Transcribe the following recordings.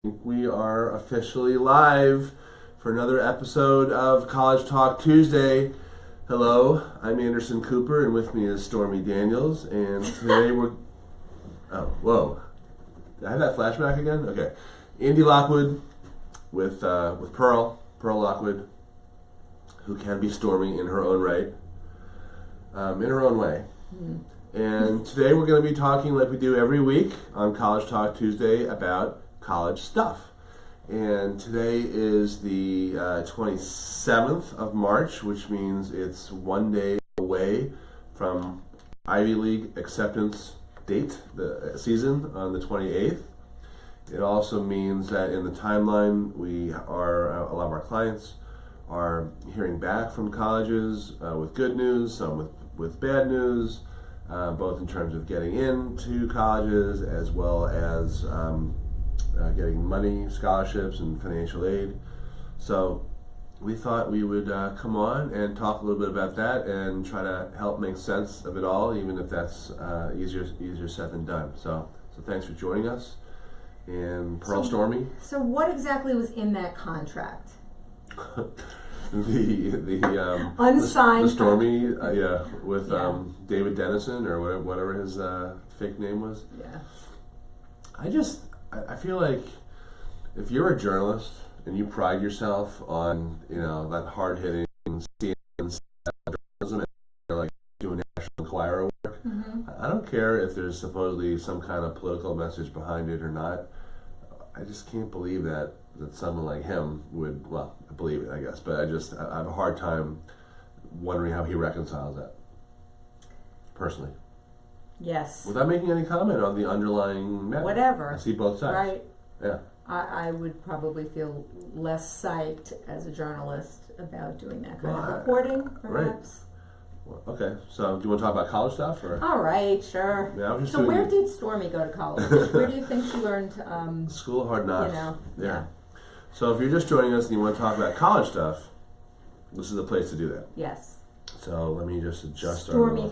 We are officially live for another episode of College Talk Tuesday. Hello, I'm Anderson Cooper, and with me is Stormy Daniels. And today we're did I have that flashback again? Okay, Andy Lockwood with Pearl Lockwood, who can be Stormy in her own right, in her own way. And today we're going to be talking like we do every week on College Talk Tuesday about college stuff. And today is the 27th of March, which means it's one day away from Ivy League acceptance date, the season on the 28th. It also means that in the timeline, a lot of our clients are hearing back from colleges with good news, some with bad news, both in terms of getting into colleges as well as getting money, scholarships, and financial aid. So we thought we would come on and talk a little bit about that and try to help make sense of it all, even if that's easier said than done. So thanks for joining us. And Pearl, Stormy. So what exactly was in that contract? the unsigned the Stormy, with David Dennison or whatever his fake name was. Yeah. I feel like if you're a journalist and you pride yourself on that hard hitting journalism and you're like doing National Enquirer work, I don't care if there's supposedly some kind of political message behind it or not. I just can't believe that someone like him would, well, I believe it, I guess, but I have a hard time wondering how he reconciles that, personally. Yes. Without making any comment on the underlying matter. Whatever. I see both sides. Right. Yeah. I would probably feel less psyched as a journalist about doing that kind of reporting, perhaps. Well, okay, so do you want to talk about college stuff? Or? All right, sure. Yeah, so where did Stormy go to college? Where do you think she learned? School of Hard Knocks. Yeah. So if you're just joining us and you want to talk about college stuff, this is the place to do that. Yes. So let me just adjust Stormy. our...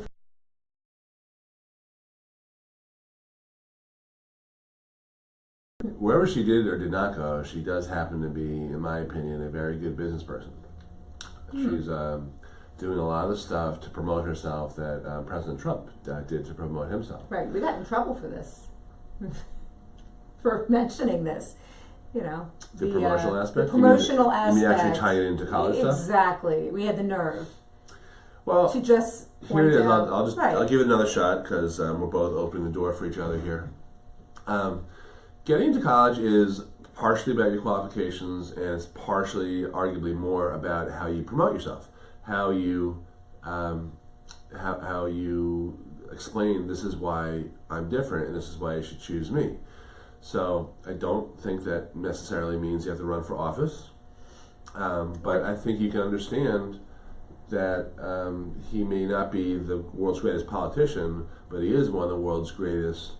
Wherever she did or did not go, she does happen to be, in my opinion, a very good business person. She's doing a lot of the stuff to promote herself that President Trump did to promote himself. Right. We got in trouble for this, for mentioning this. The promotional aspect? The promotional aspect. You mean actually tying it into college stuff? Exactly. We had the nerve. Well, to just here it is. out. I'll give it another shot because we're both opening the door for each other here. Getting into college is partially about your qualifications, and it's partially, arguably, more about how you promote yourself, how you explain this is why I'm different and this is why you should choose me. So I don't think that necessarily means you have to run for office, but I think you can understand that he may not be the world's greatest politician, but he is one of the world's greatest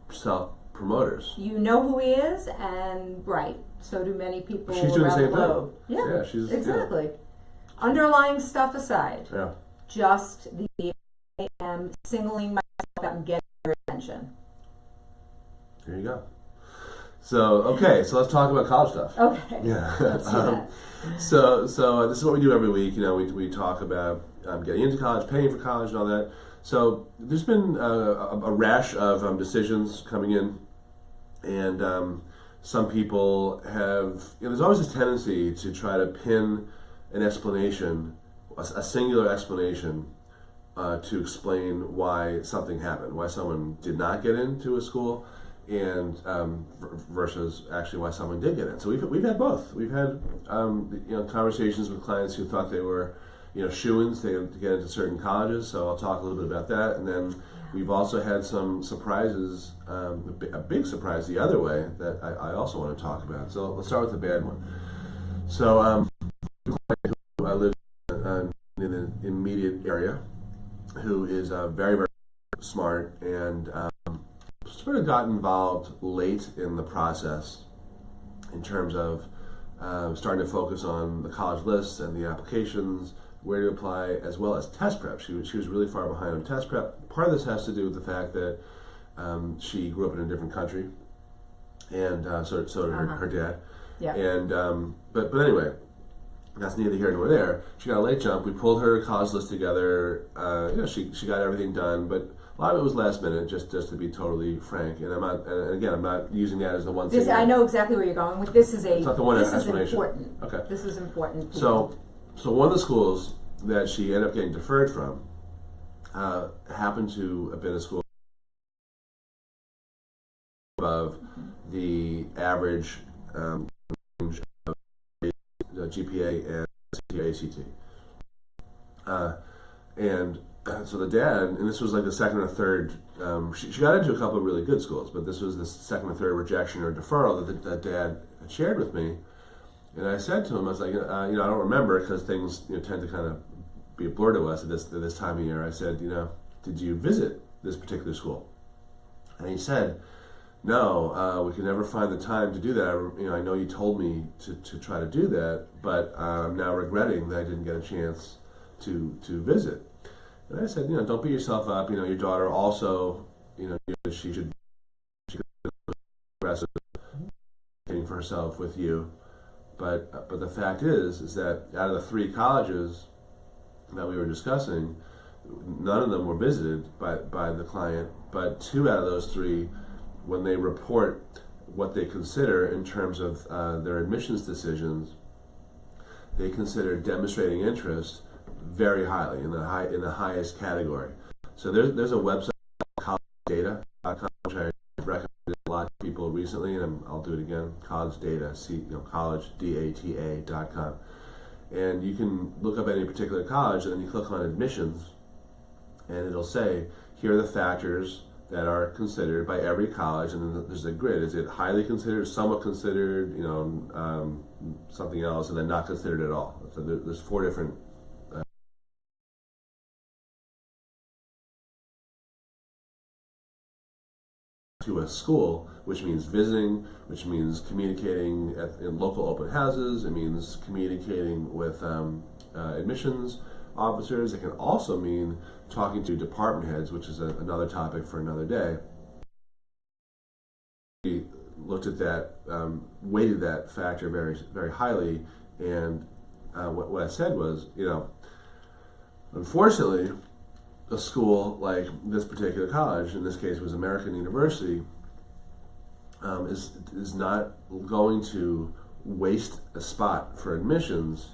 self-promoters. You know who he is, and so do many people She's doing around the the same globe. thing. Yeah, she's exactly. Underlying stuff aside, just the I am singling myself out and getting your attention. There you go. So let's talk about college stuff. Okay. Yeah. Let's do that. So this is what we do every week. We talk about getting into college, paying for college, and all that. So there's been a rash of decisions coming in, and some people have. There's always this tendency to try to pin an explanation, a singular explanation, to explain why something happened, why someone did not get into a school, and versus actually why someone did get in. So we've had both. We've had conversations with clients who thought they were shoo-ins to get into certain colleges. So I'll talk a little bit about that, and then we've also had some surprises, a big surprise the other way that I also want to talk about. So let's start with the bad one. So I live in the immediate area, who is very, very smart and sort of got involved late in the process in terms of starting to focus on the college lists and the applications, where to apply, as well as test prep. She was really far behind on test prep. Part of this has to do with the fact that she grew up in a different country, and so did her dad. Yeah. And but anyway, that's neither here nor there. She got a late jump. We pulled her college list together. She got everything done, but a lot of it was last minute, just to be totally frank. And I'm not using that as the one thing. I know exactly where you're going with this. It's not the one this explanation. Is important. Okay. This is important. So one of the schools that she ended up getting deferred from happened to have been a school above the average range of GPA and ACT. And so the dad, and this was like the second or third, she got into a couple of really good schools, but this was the second or third rejection or deferral that the dad had shared with me. And I said to him, I was like, I don't remember, because things tend to kind of be a blur to us at this time of year. I said, did you visit this particular school? And he said, no, we could never find the time to do that. I know you told me to try to do that, but I'm now regretting that I didn't get a chance to visit. And I said, don't beat yourself up. Your daughter also, she should aggressive for herself with you. But the fact is that out of the 3 colleges that we were discussing, none of them were visited by the client, but 2 out of those 3, when they report what they consider in terms of their admissions decisions, they consider demonstrating interest very highly, in the highest category. So there's a website called collegedata.com, which I recommended a lot of people recently, and I'll do it again. College Data, collegedata.com, and you can look up any particular college, and then you click on admissions, and it'll say, here are the factors that are considered by every college, and then there's a grid. Is it highly considered, somewhat considered, something else, and then not considered at all? So there's 4 different to a school, which means visiting, which means communicating in local open houses. It means communicating with admissions officers. It can also mean talking to department heads, which is another topic for another day. We looked at that, weighted that factor very, very highly, and what I said was, unfortunately, a school like this particular college, in this case was American University, is not going to waste a spot for admissions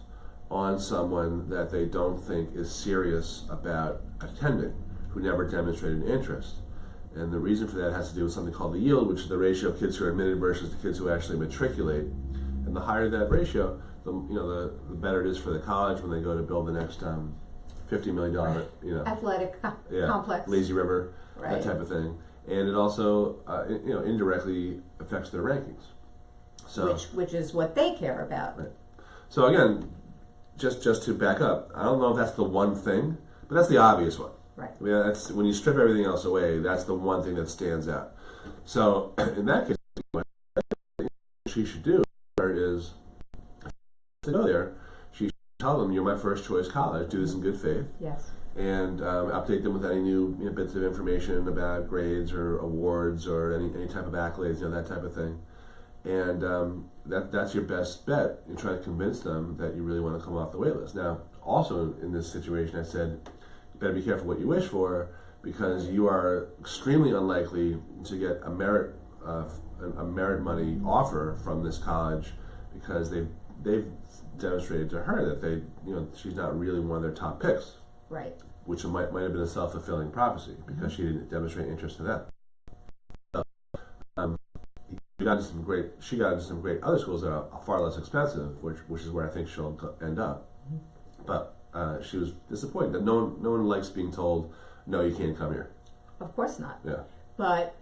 on someone that they don't think is serious about attending, who never demonstrated interest. And the reason for that has to do with something called the yield, which is the ratio of kids who are admitted versus the kids who actually matriculate. And the higher that ratio, the better it is for the college when they go to build the next $50 million, athletic complex, lazy river, that type of thing. And it also, indirectly affects their rankings. So which is what they care about. Right. So again, just to back up, I don't know if that's the one thing, but that's the obvious one. Right. I mean, that's when you strip everything else away. That's the one thing that stands out. So in that case, what she should do is to go there. She should tell them, "You're my first choice college. Do this in good faith." Yes. And update them with any new bits of information about grades or awards or any type of accolades, that type of thing. And that's your best bet in trying to convince them that you really want to come off the wait list. Now, also in this situation, I said, you better be careful what you wish for, because you are extremely unlikely to get a merit money offer from this college, because they've demonstrated to her that she's not really one of their top picks. Right. Which might have been a self-fulfilling prophecy, because she didn't demonstrate interest in that. She got into some great other schools that are far less expensive, which is where I think she'll end up. But she was disappointed that no one likes being told, no, you can't come here. Of course not. Yeah. But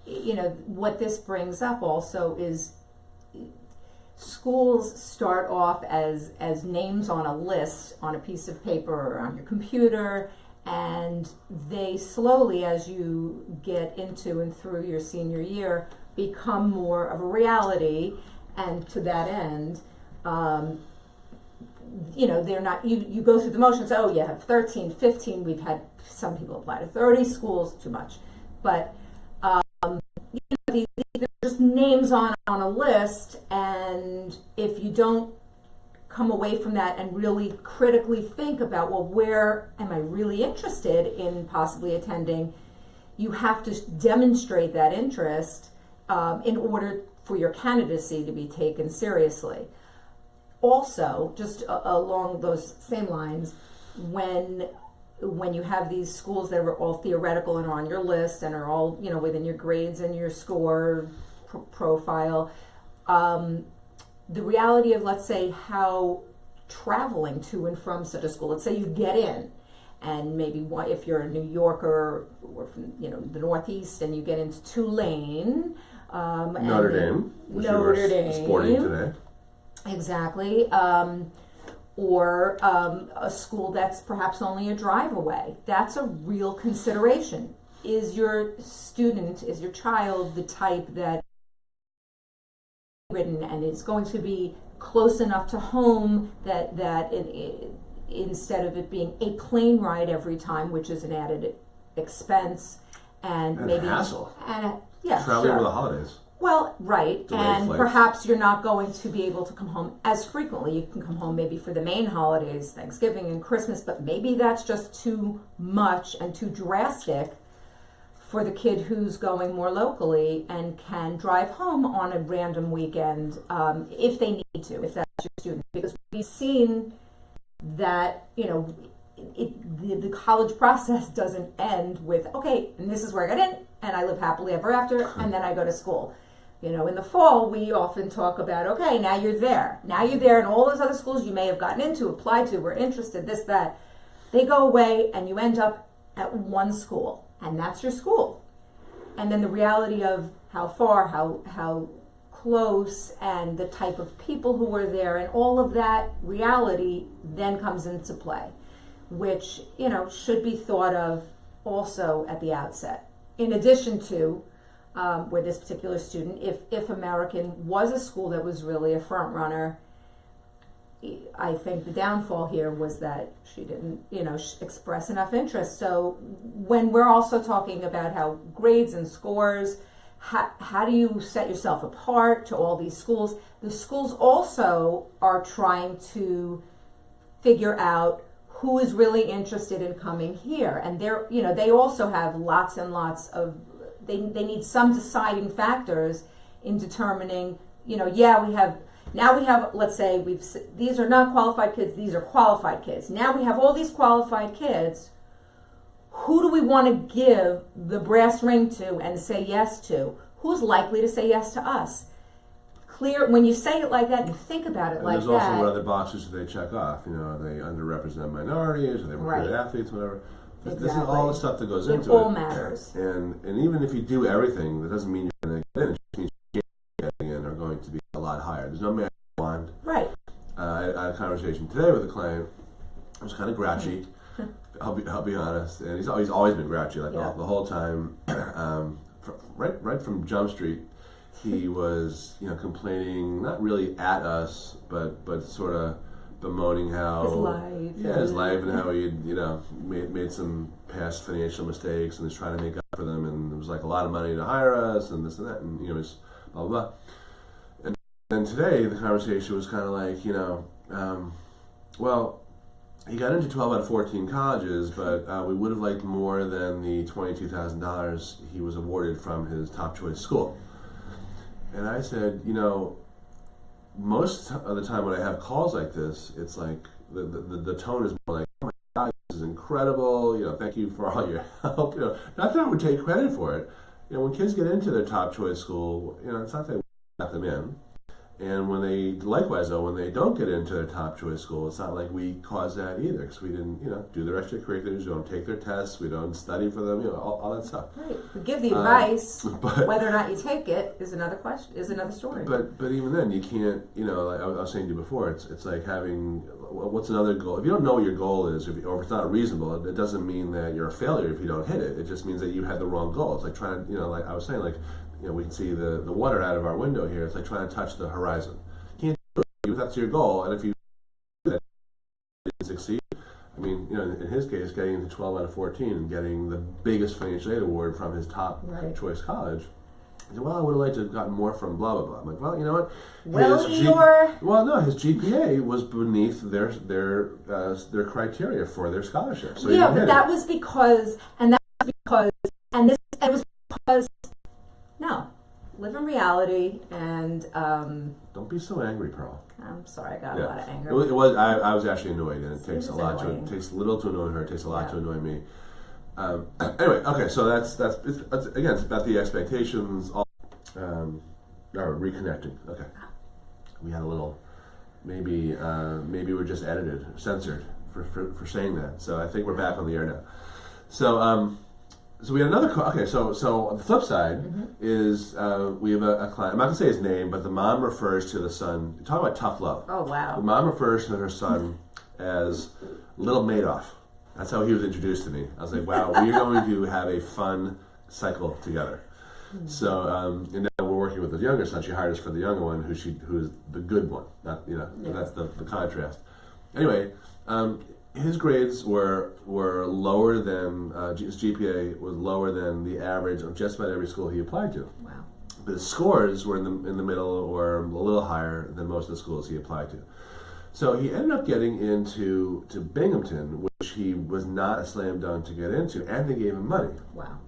what this brings up also is schools start off as names on a list on a piece of paper or on your computer, and they slowly, as you get into and through your senior year, become more of a reality. And to that end, they're not, you go through the motions. Oh, you have 13, 15. We've had some people apply to 30 schools, too much. But these they're just names on a list, and if you don't come away from that and really critically think about, well, where am I really interested in possibly attending, you have to demonstrate that interest in order for your candidacy to be taken seriously. Also, just along those same lines, when you have these schools that are all theoretical and are on your list and are all, you know, within your grades and your score profile, the reality of, let's say, how traveling to and from such a school, let's say you get in, and maybe if you're a New Yorker or from, you know, the Northeast, and you get into Tulane, Notre Dame, which Notre you Dame, were sporting today. Exactly. Or a school that's perhaps only a drive away. That's a real consideration. Is your student, is your child the type that written and is going to be close enough to home that instead of it being a plane ride every time, which is an added expense and maybe hassle, yeah, traveling sure. over the holidays. Well, right, Delayed and flights. perhaps you're not going to be able to come home as frequently. You can come home maybe for the main holidays, Thanksgiving and Christmas, but maybe that's just too much and too drastic for the kid who's going more locally and can drive home on a random weekend if they need to, if that's your student. Because we've seen that, you know, the college process doesn't end with, okay, and this is where I got in, and I live happily ever after, and then I go to school. You know, in the fall, we often talk about, okay, now you're there. Now you're there, and all those other schools you may have gotten into, applied to, were interested, this, that. They go away, and you end up at one school, and that's your school. And then the reality of how far, how close, and the type of people who were there, and all of that reality then comes into play, which, you know, should be thought of also at the outset. In addition to where this particular student, if American was a school that was really a front runner, I think the downfall here was that she didn't, you know, express enough interest. So when we're also talking about how grades and scores, how do you set yourself apart to all these schools? The schools also are trying to figure out who is really interested in coming here, and they're, you know, they also have lots and lots of, they need some deciding factors in determining, you know, now we have, let's say these are not qualified kids, these are qualified kids. Now we have all these qualified kids. Who do we want to give the brass ring to and say yes to? Who's likely to say yes to us? Clear, when you say it like that, you think about it And like there's that. also what other boxes do they check off? You know, are they underrepresented minorities? Are they recruited athletes? Whatever. Exactly. This is all the stuff that goes into it. it. All matters. And even if you do everything, that doesn't mean you're going to get in. It just means you're getting in are going to be a lot higher. There's no man blind. Right. I had a conversation today with a client. It was kind of grouchy. I'll be honest, and he's always been grouchy, like the whole time. Right from Jump Street, he was, you know, complaining, not really at us, but sort of bemoaning how his life and how he had, you know, made some past financial mistakes and is trying to make up for them, and it was like a lot of money to hire us and this and that, and, you know, it's blah blah blah. And then today the conversation was kind of like, you know, well, he got into 12 out of 14 colleges, but we would have liked more than the $22,000 he was awarded from his top choice school. And I said, you know, most of the time when I have calls like this, it's like the tone is more like, oh my God, this is incredible, you know, thank you for all your help. You know, not that I would take credit for it. You know, when kids get into their top choice school, you know, it's not that we got them in. And when they, likewise though, when they don't get into their top choice school, it's not like we caused that either, because we didn't, you know, do their extracurriculars, we don't take their tests, we don't study for them, you know, all that stuff. Right. We give the advice, but whether or not you take it is another question, is another story. But even then, you can't, you know, like I was saying to you before, it's like having, what's another goal? If you don't know what your goal is, or if it's not reasonable, it doesn't mean that you're a failure if you don't hit it. It just means that you had the wrong goal. It's like trying to, you know, like I was saying, like, you know, we can see the water out of our window here. It's like trying to touch the horizon. You can't do it if that's your goal, and if you do that, you succeed. I mean, you know, in his case, getting into 12 out of 14 and getting the biggest financial aid award from his top choice college, He said, well, I would have liked to have gotten more from blah, blah, blah. I'm like, well, you know what? Well, no, his GPA was beneath their criteria for their scholarship. So yeah, but that was because, and this, it was because, no, live in reality, and don't be so angry, Pearl. I'm sorry, I got a lot of anger. It was. I was actually annoyed, and it takes a lot annoying. takes little to annoy her. It takes a lot to annoy me. Anyway, okay, so that's again, it's about the expectations. Or reconnecting. Okay, we had a little. Maybe we're just edited, censored for saying that. So I think we're back on the air now. So so we had another call. Okay, so on the flip side is we have a client. I'm not gonna say his name, but the mom refers to the son. Talk about tough love. Oh wow. The mom refers to her son as Little Madoff. That's how he was introduced to me. I was like, wow, we're going to have a fun cycle together. So and now we're working with the younger son. She hired us for the younger one, who is the good one. Not that's the contrast. Anyway, his grades were lower than his GPA was lower than the average of just about every school he applied to. Wow. But his scores were in the middle or a little higher than most of the schools he applied to. So he ended up getting into Binghamton, which he was not a slam dunk to get into, and they gave him money. Wow.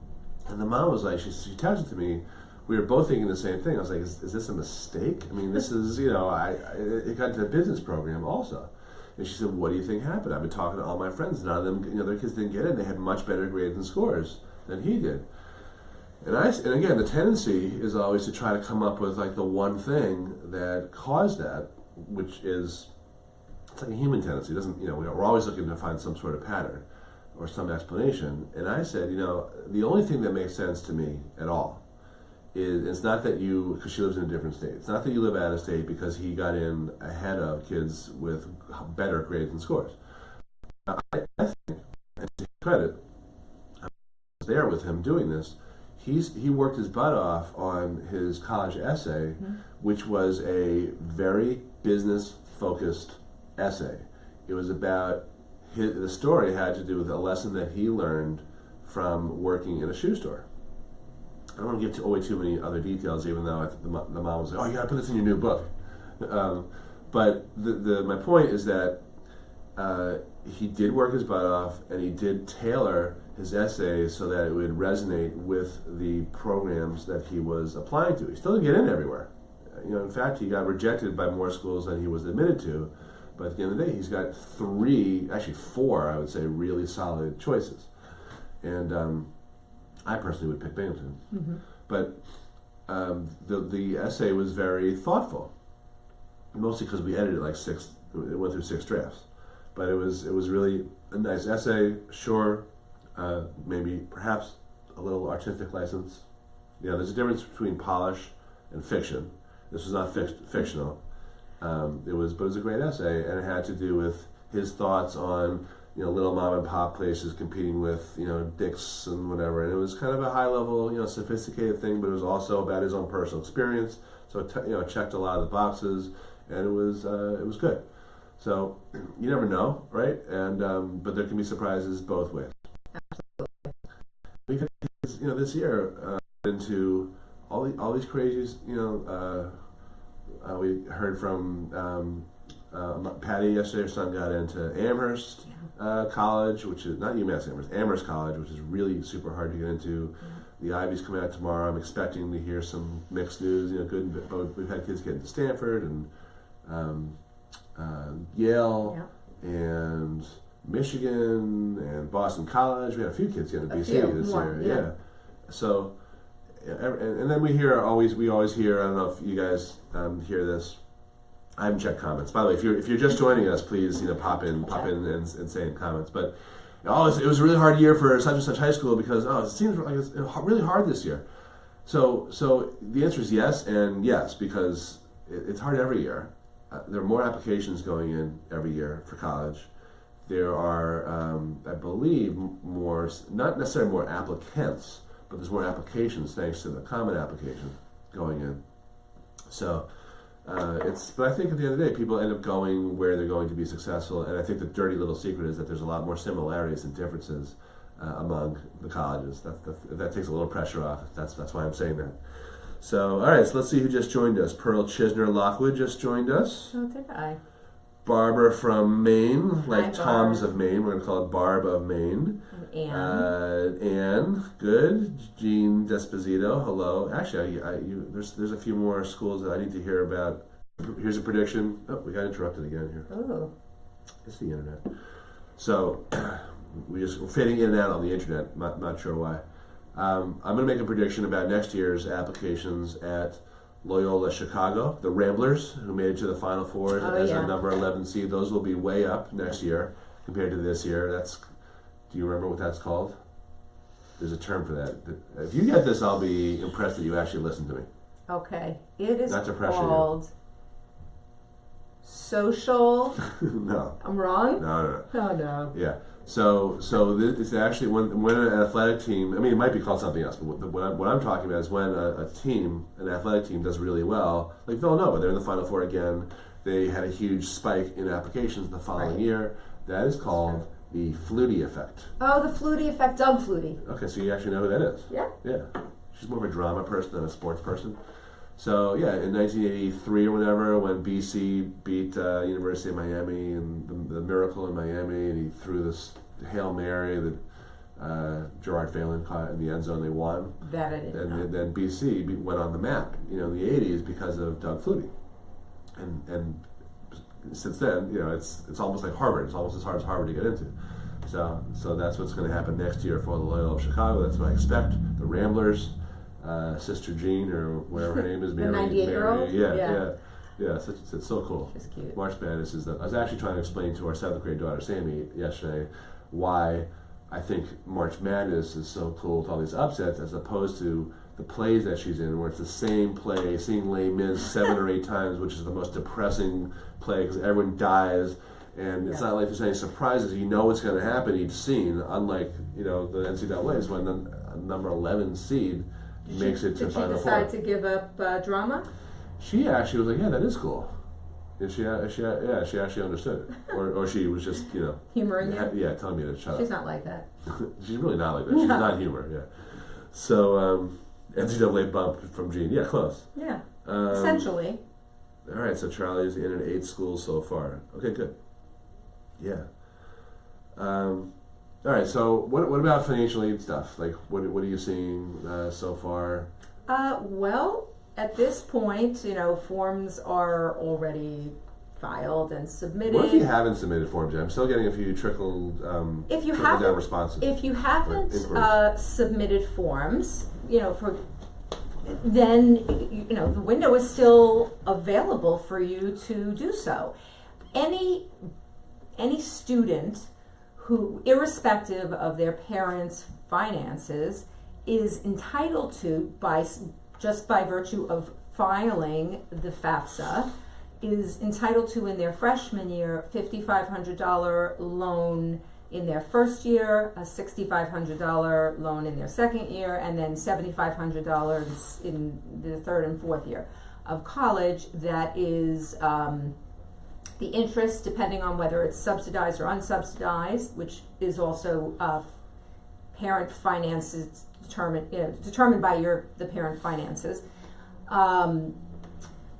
And the mom was like, she texted to me. We were both thinking the same thing. I was like, is this a mistake? I mean, this is, it got into a business program also. And she said, what do you think happened? I've been talking to all my friends. None of them, their kids didn't get in. They had much better grades and scores than he did. And again, the tendency is always to try to come up with like the one thing that caused that, which is, it's like a human tendency. It doesn't, we're always looking to find some sort of pattern or some explanation. And I said, the only thing that makes sense to me at all is it's not that because she lives in a different state. It's not that you live out of state because he got in ahead of kids with better grades and scores. I think, and to his credit, I was there with him doing this. He worked his butt off on his college essay, which was a very business-focused essay. It was about the story had to do with a lesson that he learned from working in a shoe store. I don't want to give away too many other details, even though the mom was like, "Oh, you got to put this in your new book." But my point is that he did work his butt off, and he did tailor his essay so that it would resonate with the programs that he was applying to. He still didn't get in everywhere. In fact, he got rejected by more schools than he was admitted to. But at the end of the day, he's got four, I would say, really solid choices. And I personally would pick Binghamton. But the essay was very thoughtful, mostly because we edited it went through 6 drafts. But it was really a nice essay, sure, maybe perhaps a little artistic license. There's a difference between polish and fiction. This was not fictional. It was a great essay, and it had to do with his thoughts on little mom and pop places competing with Dick's and whatever, and it was kind of a high level sophisticated thing, but it was also about his own personal experience. So it checked a lot of the boxes, and it was good. So you never know, right? And but there can be surprises both ways. We've had kids, this year into all these crazies, we heard from Patty yesterday. Her son got into Amherst College, which is not UMass Amherst, Amherst College, which is really super hard to get into. The Ivy's coming out tomorrow. I'm expecting to hear some mixed news. Good, but we've had kids get into Stanford and Yale and Michigan and Boston College. We had a few kids get into BC this year. Yeah. So. And then we always hear. I don't know if you guys hear this. I haven't checked comments. By the way, if you're just joining us, please pop in and say in comments. But it was a really hard year for such and such high school because it seems like it's really hard this year. So the answer is yes and yes, because it's hard every year. There are more applications going in every year for college. There are, I believe, not necessarily more applicants, but there's more applications thanks to the common application going in. So but I think at the end of the day, people end up going where they're going to be successful, and I think the dirty little secret is that there's a lot more similarities than differences among the colleges. That takes a little pressure off. That's why I'm saying that. So, all right, so let's see who just joined us. Pearl Chisner Lockwood just joined us. So did I. Barbara from Maine, like Hi, Tom's Barb. of Maine. We're going to call it Barb of Maine. And Anne, good. Jean Desposito, hello. Actually, there's a few more schools that I need to hear about. Here's a prediction. Oh, we got interrupted again here. ooh, It's the internet. So we're fading in and out on the internet. Not sure why. I'm going to make a prediction about next year's applications at Loyola Chicago. The Ramblers, who made it to the Final Four as a number 11 seed, those will be way up next year compared to this year. Do you remember what that's called? There's a term for that. If you get this, I'll be impressed that you actually listened to me. okay. It is Not to pressure you. called social. No. I'm wrong? No. Oh no. Yeah. So it's actually when an athletic team. I mean, it might be called something else, but what I'm talking about is when an athletic team does really well, like Villanova, they're in the Final Four again. They had a huge spike in applications the following year. That is called the Flutie effect. Oh, the Flutie effect, Doug Flutie. Okay, so you actually know who that is. Yeah. Yeah. She's more of a drama person than a sports person. So yeah, in 1983 or whatever, when BC beat University of Miami and the Miracle in Miami, and he threw this Hail Mary that Gerard Phelan caught in the end zone, they won. That I didn't know. And then BC went on the map, in the 80s because of Doug Flutie. And since then, it's almost like Harvard. It's almost as hard as Harvard to get into. So that's what's going to happen next year for the Loyola of Chicago. That's what I expect. The Ramblers, Sister Jean, or whatever her name is, The Mary. 98-year-old? Yeah. It's so cool. She's cute. March Madness is I was actually trying to explain to our 7th grade daughter Sammy yesterday why I think March Madness is so cool with all these upsets as opposed to the plays that she's in, where it's the same play, seeing Les Mis 7 or 8 times, which is the most depressing play because everyone dies, and it's not like there's any surprises. You know what's going to happen each scene. Unlike the NCAA's when the number 11 seed makes it to Did she Final decide Four. to give up drama? She actually was like, "Yeah, that is cool." And she actually understood it, or she was just Humoring you? telling me to shut She's up. not like that. She's really not like that. She's not humor. Yeah. So NCAA bump from Gene. Yeah, close. Yeah. Essentially. All right. So Charlie's in at 8 schools so far. Okay, good. Yeah. All right. So what about financial aid stuff? Like what are you seeing so far? Well, at this point, forms are already filed and submitted. What if you haven't submitted forms yet? I'm still getting a few trickled down responses. If you haven't inquiries. submitted forms, then the window is still available for you to do so. Any student who, irrespective of their parents' finances, is entitled to, just by virtue of filing the FAFSA, is entitled to in their freshman year $5,500 loan in their first year, a $6,500 loan in their second year, and then $7,500 in the third and fourth year of college. That is the interest, depending on whether it's subsidized or unsubsidized, which is also parent finances determined by the parent finances,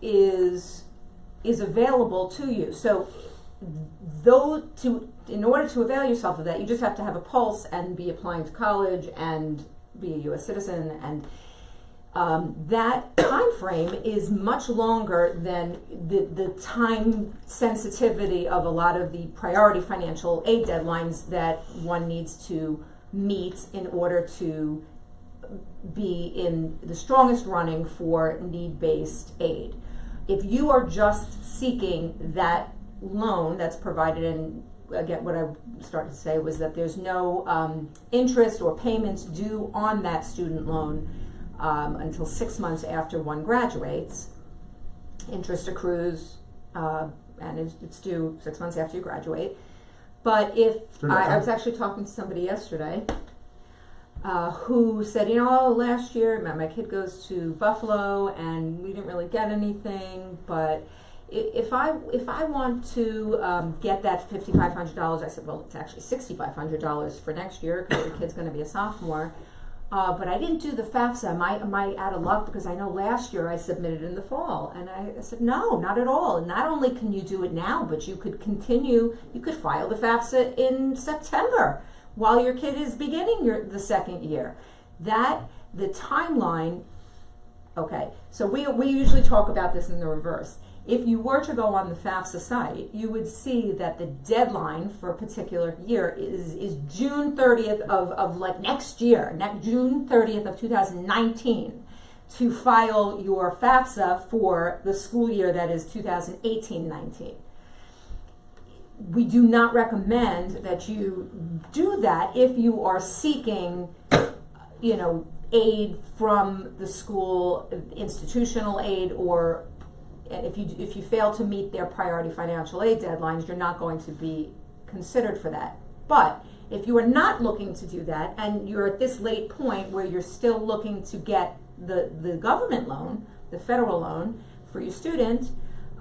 is available to you. So in order to avail yourself of that, you just have to have a pulse and be applying to college and be a U.S. citizen, and that time frame is much longer than the time sensitivity of a lot of the priority financial aid deadlines that one needs to meet in order to be in the strongest running for need-based aid. If you are just seeking that loan that's provided, and again, what I started to say was that there's no interest or payments due on that student loan until 6 months after one graduates. Interest accrues, and it's due 6 months after you graduate. But if I was actually talking to somebody yesterday who said, last year my kid goes to Buffalo and we didn't really get anything, but if I want to get that $5,500, I said, well, it's actually $6,500 for next year because the kid's going to be a sophomore. but I didn't do the FAFSA. Am I out of luck because I know last year I submitted in the fall? And I said, no, not at all. Not only can you do it now, but you could file the FAFSA in September while your kid is beginning the second year. The timeline, okay, so we usually talk about this in the reverse. If you were to go on the FAFSA site, you would see that the deadline for a particular year is June 30th of like next year, June 30th of 2019, to file your FAFSA for the school year that is 2018-19. We do not recommend that you do that if you are seeking, aid from the school, institutional aid, or if you fail to meet their priority financial aid deadlines, you're not going to be considered for that. But if you are not looking to do that, and you're at this late point where you're still looking to get the government loan, the federal loan for your student,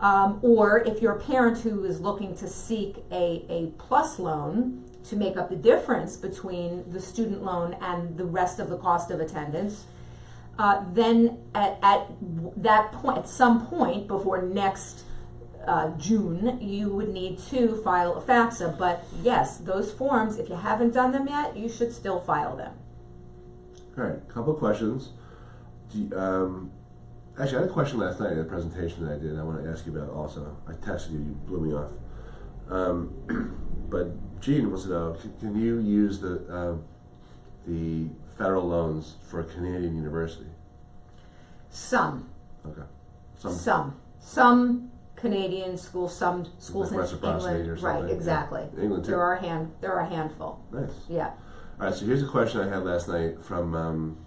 or if you're a parent who is looking to seek a plus loan to make up the difference between the student loan and the rest of the cost of attendance, then at that point, at some point before next June, you would need to file a FAFSA. But yes, those forms, if you haven't done them yet, you should still file them. All right, a couple of questions. Actually, I had a question last night in the presentation that I did. I want to ask you about also. I texted you, you blew me off. But Jean wants to know: can you use the federal loans for a Canadian university? Some. Okay. Some Canadian schools, some schools like in England. or something. Right, exactly. Yeah. England too. There are a handful. Nice. Yeah. All right. So here's a question I had last night from.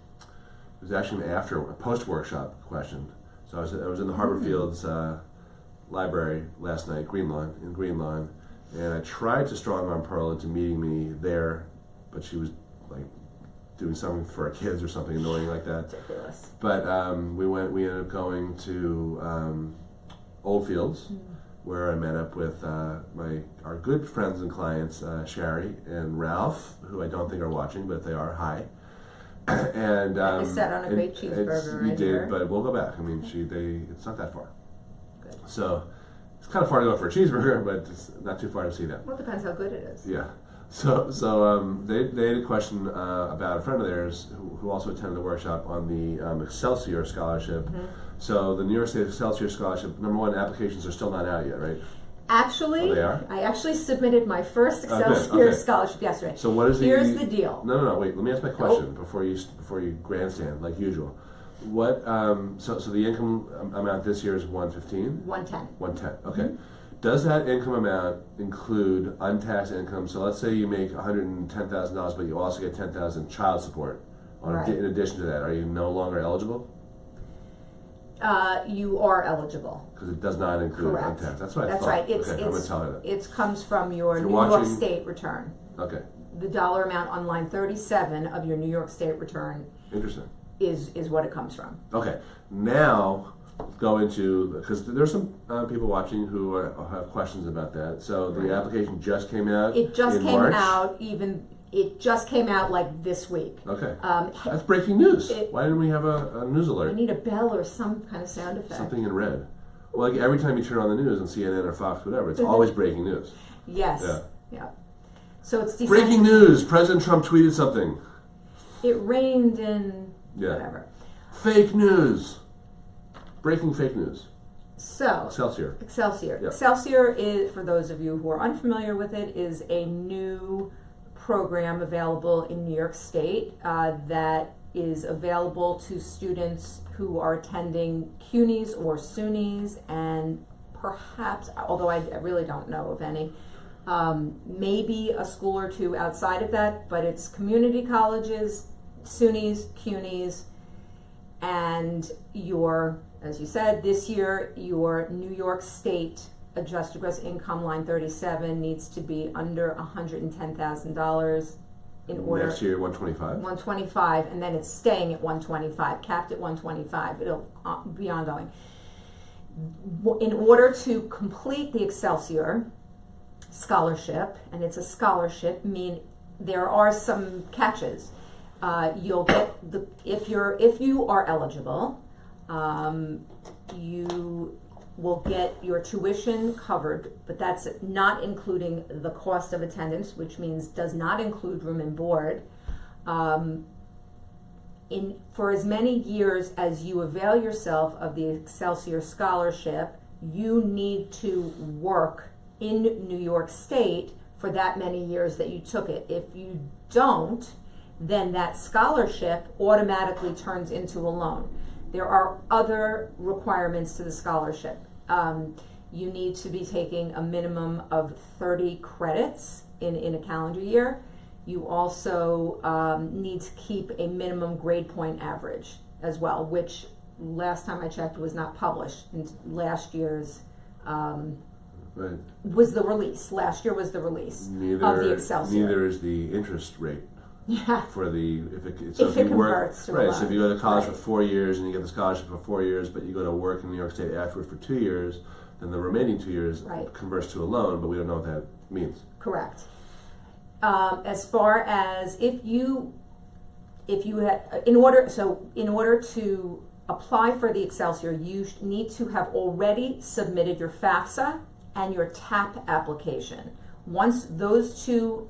It was actually a post-workshop question. So I was in the Harbor Fields library last night, Green Lawn, and I tried to strong arm Pearl into meeting me there, but she was like doing something for our kids or something annoying like that. Ridiculous. But we ended up going to Old Fields, where I met up with our good friends and clients, Shari and Ralph, who I don't think are watching, but if they are, hi. And I sat on a great cheeseburger you right did, here. but we'll go back. I mean, it's not that far. Good. So it's kind of far to go for a cheeseburger, but it's not too far to see them. Well, it depends how good it is. Yeah. So they had a question about a friend of theirs who also attended the workshop on the Excelsior Scholarship. Mm-hmm. So the New York State Excelsior Scholarship, number one, applications are still not out yet, right? Actually, they are? I actually submitted my first Excelsior okay. Scholarship yesterday. So what is Here's the deal. No, wait. Let me ask my question before you grandstand like usual. What? So the income amount this year is 115. 110. 110. Okay. Mm-hmm. Does that income amount include untaxed income? So let's say you make $110,000, but you also get $10,000 child support. Right. In addition to that, are you no longer eligible? You are eligible. Because it does not include Correct. untaxed. That's what I That's thought. right. I'm going to tell her that. It comes from your If New you're York watching- State return. Okay. The dollar amount on line 37 of your New York State return Interesting. is what it comes from. Okay. Now go into, because there's some people watching who have questions about that. So the application just came out. It just in came March. out. It just came out like this week. Okay. That's breaking news. Why didn't we have a news I alert? need a bell or some kind of sound effect. Something in red. Well, like every time you turn on the news on CNN or Fox, whatever, it's always breaking news. Yes. Yeah. So it's December. Breaking news! President Trump tweeted something. It rained in whatever. Fake news. Breaking fake news. So Excelsior. Yep. Excelsior is, for those of you who are unfamiliar with it, is a new program available in New York State that is available to students who are attending CUNYs or SUNYs, and perhaps, although I really don't know of any, maybe a school or two outside of that, but it's community colleges, SUNYs, CUNYs, and as you said, this year, your New York State adjusted gross income line 37 needs to be under $110,000 in order. Next year, 125. 125, and then it's staying at 125, capped at 125. It'll be ongoing. In order to complete the Excelsior scholarship, and it's a scholarship, there are some catches. You'll get if you are eligible, you will get your tuition covered, but that's not including the cost of attendance, which means does not include room and board. For as many years as you avail yourself of the Excelsior Scholarship, you need to work in New York State for that many years that you took it. If you don't, then that scholarship automatically turns into a loan. There are other requirements to the scholarship. You need to be taking a minimum of 30 credits in a calendar year. You also need to keep a minimum grade point average as well, which last time I checked was not published. And last year's Right. was the release. Last year was the release of the Excelsior. Neither is the interest rate. Yeah. For the if it converts to a right, loan. so if you go to college Right. for 4 years and you get the scholarship for 4 years, but you go to work in New York State afterward for 2 years, then the remaining 2 years Right. converts to a loan, but we don't know what that means. Correct. As far as if you had in order to apply for the Excelsior, you need to have already submitted your FAFSA and your TAP application. Once those two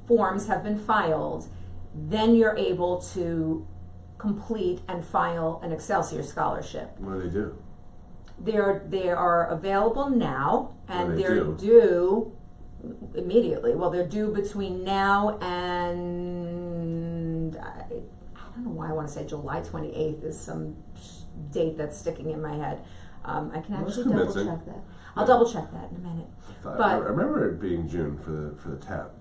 forms have been filed, then you're able to complete and file an Excelsior scholarship. What do they do? They are available now, and They they're due immediately. Well, they're due between now and I don't know why I want to say July 28th is some date that's sticking in my head. I can actually double check that. I'll double check that in a minute. I remember it being June for the TAP.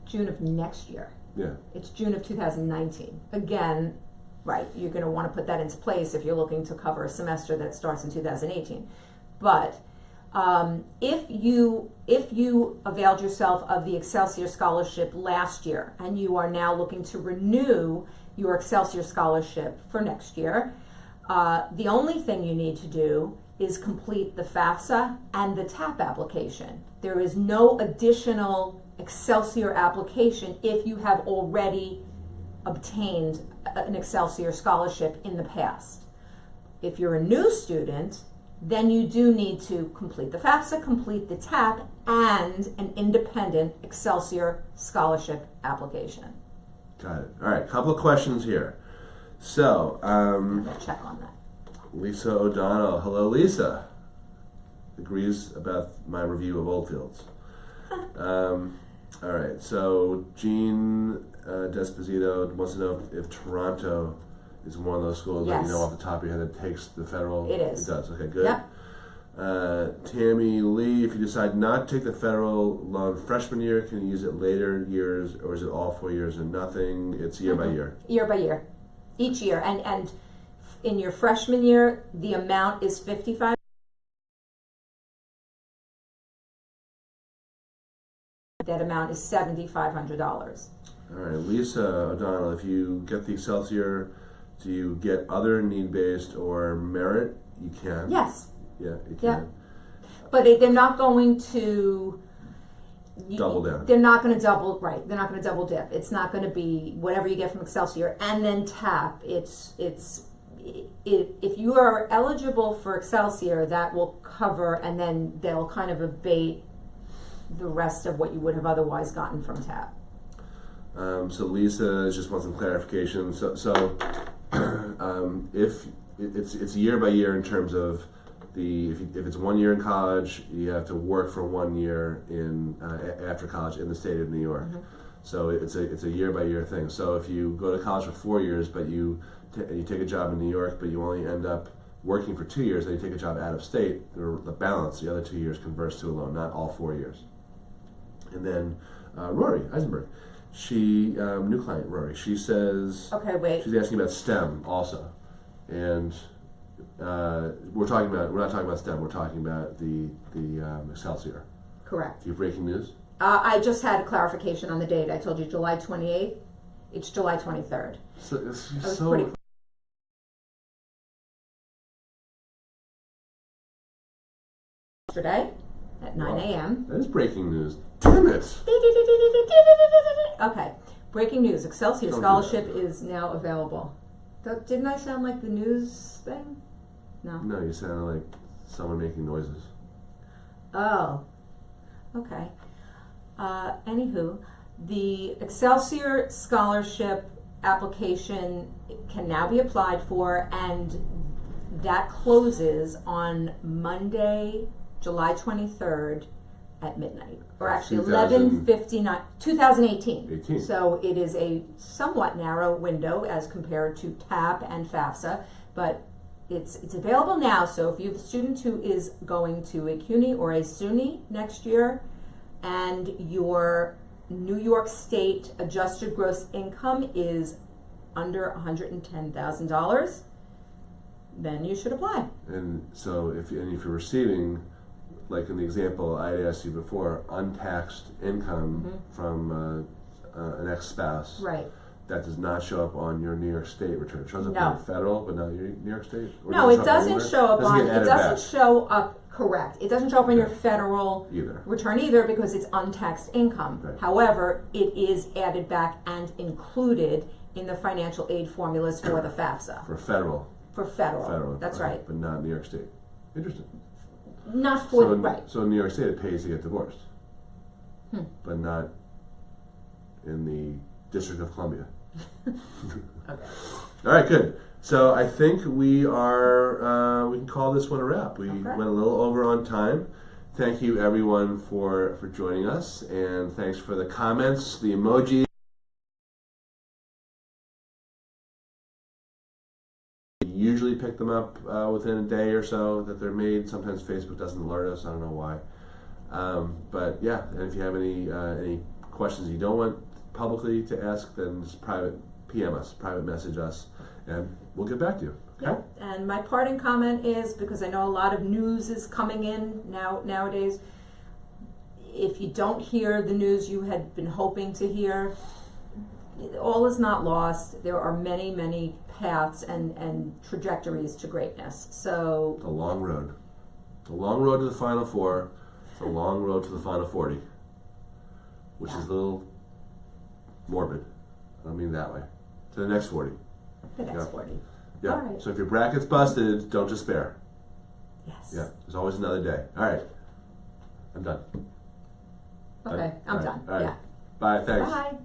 June of next year. Yeah. It's June of 2019. Again, right, you're going to want to put that into place if you're looking to cover a semester that starts in 2018. But if you availed yourself of the Excelsior Scholarship last year and you are now looking to renew your Excelsior Scholarship for next year, the only thing you need to do is complete the FAFSA and the TAP application. There is no additional Excelsior application if you have already obtained an Excelsior scholarship in the past. If you're a new student, then you do need to complete the FAFSA, complete the TAP, and an independent Excelsior scholarship application. Got it. All right, couple of questions here. So, I'm gonna check on that. Lisa O'Donnell. Hello, Lisa. Agrees about my review of Oldfields. All right, so Jean Desposito wants to know if Toronto is one of those schools that Yes. you know off the top of your head that takes the federal. It is. It does. Okay, good. Yep. Tammy Lee, if you decide not to take the federal loan freshman year, can you use it later years, or is it all 4 years and nothing? It's year by year. Year by year, each year, and in your freshman year, the amount is $55. That amount is $7,500. All right, Lisa O'Donnell, if you get the Excelsior, do you get other need-based or merit? You can. Yes. Yeah, you can. Yeah. But they're not going to Double down. They're not going to double, right? They're not going to double dip. It's not going to be whatever you get from Excelsior and then TAP. If you are eligible for Excelsior, that will cover, and then they'll kind of abate the rest of what you would have otherwise gotten from TAP. So Lisa just wants some clarification. So if it's year by year in terms of if it's 1 year in college, you have to work for 1 year in after college in the state of New York. Mm-hmm. So it's a year by year thing. So if you go to college for 4 years, but you take a job in New York, but you only end up working for 2 years, then you take a job out of state, the balance, the other 2 years converts to a loan, not all 4 years. And then Rory Eisenberg, she new client Rory, she says, Okay, wait. she's asking about STEM also, and we're not talking about STEM. We're talking about the Excelsior. Correct. Do you have breaking news? I just had a clarification on the date. I told you July 28th. It's July 23rd. So, it's That was so pretty yesterday at 9 a.m. That is breaking news. Damn it! Okay, breaking news, Excelsior Don't do Scholarship that. is now available. Didn't I sound like the news thing? No. No, you sounded like someone making noises. Oh, okay. Anywho, the Excelsior Scholarship application can now be applied for, and that closes on Monday, July 23rd at midnight, or actually 11:59, 2018. 18. So it is a somewhat narrow window as compared to TAP and FAFSA, but it's available now. So if you have a student who is going to a CUNY or a SUNY next year, and your New York State adjusted gross income is under $110,000, then you should apply. And so if you're receiving, like in the example I had asked you before, untaxed income from an ex-spouse, Right. that does not show up on your New York State return. It shows up No. on federal, but not your New York State? Or No, it doesn't anywhere? show up Doesn't on, get it added doesn't back show up, correct. It doesn't show up on your Okay. federal either. return either because it's untaxed income. Right. However, it is added back and included in the financial aid formulas for the FAFSA, For federal. for federal. That's okay, right. But not New York State. Interesting. Not for, So, right. so in New York State it pays to get divorced. Hmm. But not in the District of Columbia. Okay. All right, good. So I think we are, we can call this one a wrap. We Okay. went a little over on time. Thank you everyone for joining us, and thanks for the comments, the emojis. We usually pick them up within a day or so that they're made. Sometimes Facebook doesn't alert us. I don't know why. But yeah, and if you have any questions you don't want publicly to ask, then just private PM us, private message us, and we'll get back to you. Okay? Yeah. And my parting comment is, because I know a lot of news is coming in nowadays, if you don't hear the news you had been hoping to hear, all is not lost. There are many, many paths and trajectories to greatness. So The long road. The long road to the Final Four. It's a long road to the Final 40. Which is a little morbid. I don't mean that way. To the next 40. the next Yeah. 40. Yeah. All right. So if your bracket's busted, don't despair. Yes. Yeah. There's always another day. All right. I'm done. Okay, I'm All right. done. All right. Yeah. Bye. Thanks. Bye.